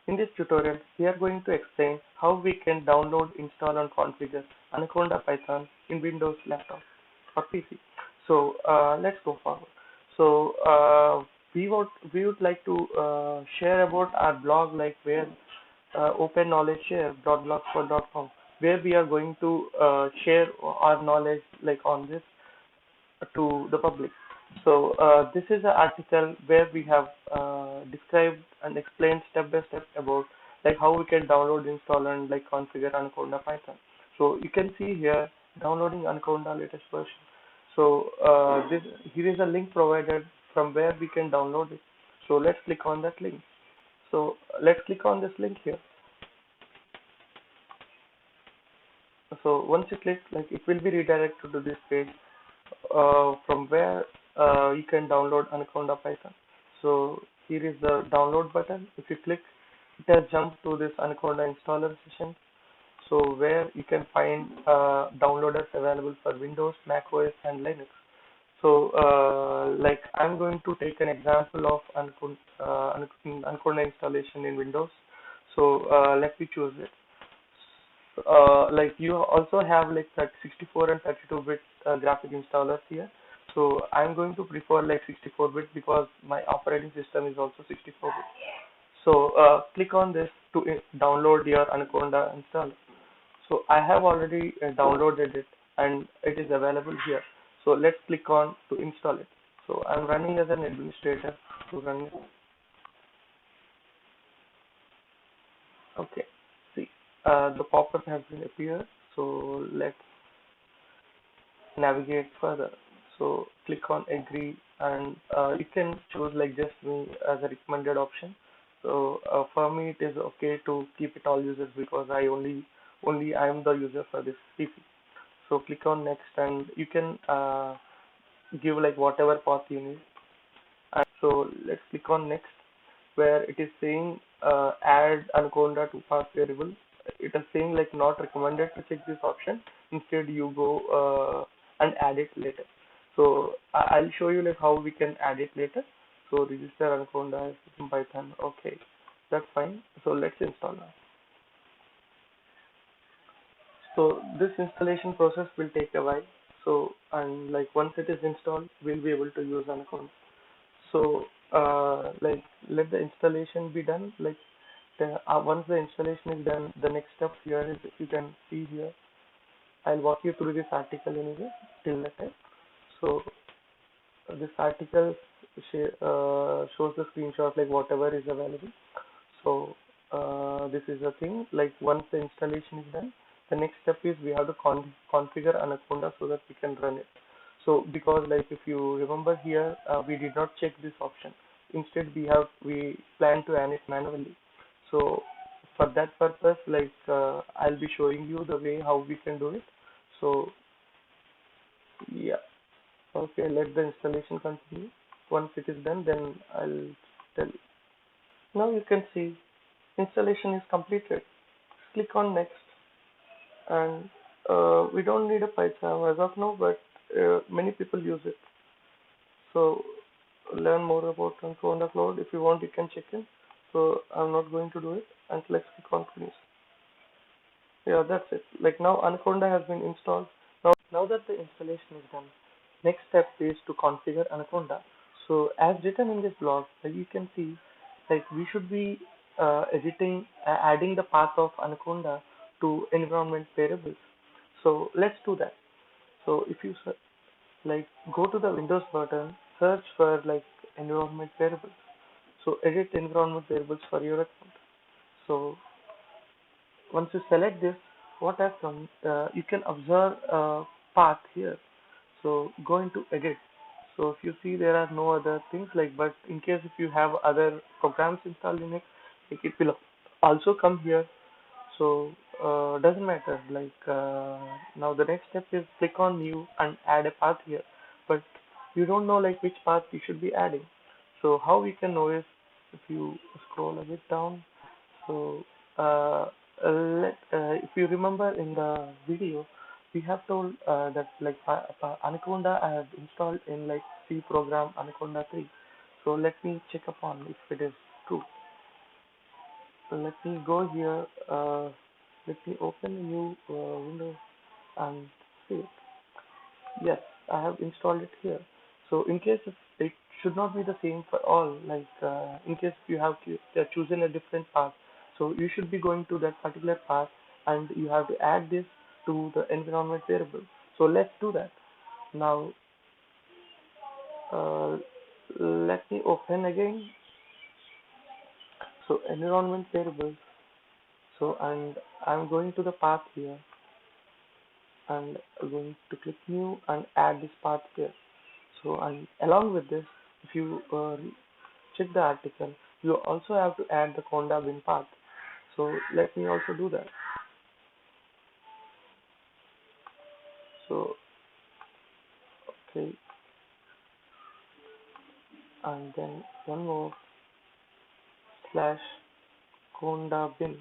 In this tutorial, we are going to explain how we can download, install and configure Anaconda Python in Windows laptop or PC. So let's go forward. So we would like to share about our blog, like where OpenKnowledgeShare.blogspot.com, where we are going to share our knowledge like on this to the public. So this is an article where we have described and explained step by step about like how we can download, install, and like configure Anaconda Python. So you can see here downloading Anaconda latest version. So this here is a link provided from where we can download it. So let's click on that link. So let's click on this link here. So once you click, like it will be redirected to this page from where you can download Anaconda Python. So here is the download button. If you click, it has jumped to this Anaconda installer session. So where you can find downloaders available for Windows, Mac OS, and Linux. So like I'm going to take an example of Anaconda installation in Windows. So let me choose it. Like you also have like that 64 and 32-bit graphic installers here. So I'm going to prefer like 64-bit because my operating system is also 64-bit. So click on this to download your Anaconda installer. So I have already downloaded it and it is available here. So let's click on to install it. So I'm running as an administrator to run it. Okay. See, the pop-up has been appeared. So let's navigate further. So click on agree and you can choose like just me as a recommended option. So for me it is okay to keep it all users because only I am the user for this PC. So click on next and you can give like whatever path you need. And so let's click on next where it is saying add Anaconda to path variable. It is saying like not recommended to check this option. Instead you go and add it later. So I'll show you like how we can add it later. So register Anaconda in Python. Okay, that's fine. So let's install now. So this installation process will take a while. So and like once it is installed, we'll be able to use Anaconda. So like let the installation be done. Like once the installation is done, the next step here is you can see here. I'll walk you through this article anyway till the time. So this article shows the screenshot like whatever is available. So this is the thing. Like once the installation is done, the next step is we have to configure Anaconda so that we can run it. So because like if you remember here, we did not check this option. Instead, we plan to run it manually. So for that purpose, like I'll be showing you the way how we can do it. So yeah, okay, let the installation continue. Once it is done, then I'll tell you. Now you can see installation is completed. Click on next, and we don't need a Python as of now, but many people use it. So learn more about Anaconda Cloud. If you want, you can check in. So I'm not going to do it, and let's click on finish. Yeah, that's it. Like now Anaconda has been installed. Now that the installation is done, next step is to configure Anaconda. So as written in this blog, like you can see, like we should be adding the path of Anaconda to environment variables. So let's do that. So if you like go to the Windows button, search for like environment variables. So edit environment variables for your account. So once you select this, what has come, you can observe path here. So go into edit. So if you see there are no other things like, but in case if you have other programs installed in it, like it will also come here. So doesn't matter. Like now the next step is click on new and add a path here. But you don't know like which path you should be adding. So how we can know is if you scroll a bit down. So if you remember in the video, we have told that like Anaconda I have installed in like C program Anaconda 3. So let me check upon if it is true. let me go here. Let me open a new window and see it. Yes, I have installed it here. So in case if it should not be the same for all, like in case you have chosen a different path, so you should be going to that particular path and you have to add this to the environment variable. So let's do that. Now, uh, let me open again. So environment variables. So and I'm going to the path here and going to click new and add this path here. So and along with this, if you check the article, you also have to add the conda bin path. So let me also do that. So okay, and then one more slash conda bin.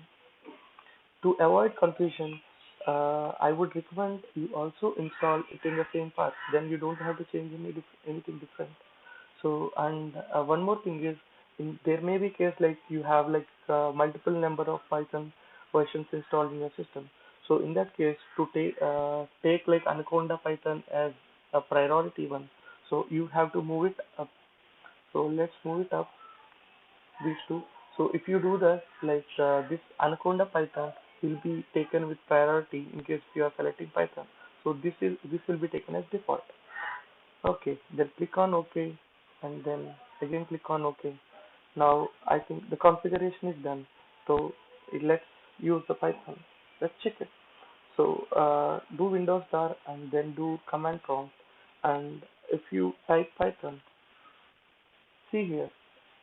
To avoid confusion, I would recommend you also install it in the same path. Then you don't have to change anything different. So and one more thing is, there may be case like you have like multiple number of Python versions installed in your system. So in that case, to take like Anaconda Python as a priority one, so you have to move it up. So let's move it up, these two. So if you do that, like this Anaconda Python will be taken with priority in case you are selecting Python. So this will be taken as default. Okay, then click on OK and then again click on OK. Now I think the configuration is done. So let's use the Python. Let's check it. So do Windows star and then do command prompt, and if you type Python, see here,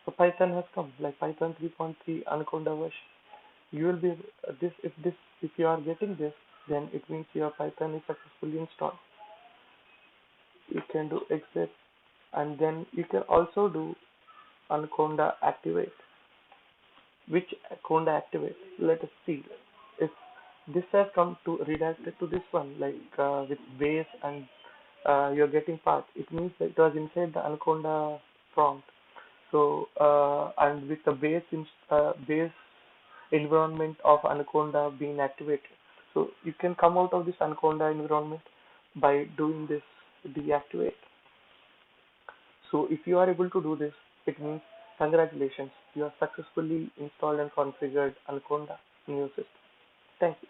the Python has come like Python 3.3 Anaconda version. You will be if you are getting this, then it means your Python is successfully installed. You can do exit and then you can also do Anaconda activate. Which Anaconda activate? Let us see if this has come to redirected to this one, like with base and you're getting path. It means that it was inside the Anaconda prompt. So and with the base environment of Anaconda being activated. So you can come out of this Anaconda environment by doing this deactivate. So if you are able to do this, it means congratulations, you have successfully installed and configured Anaconda in your system. Thank you.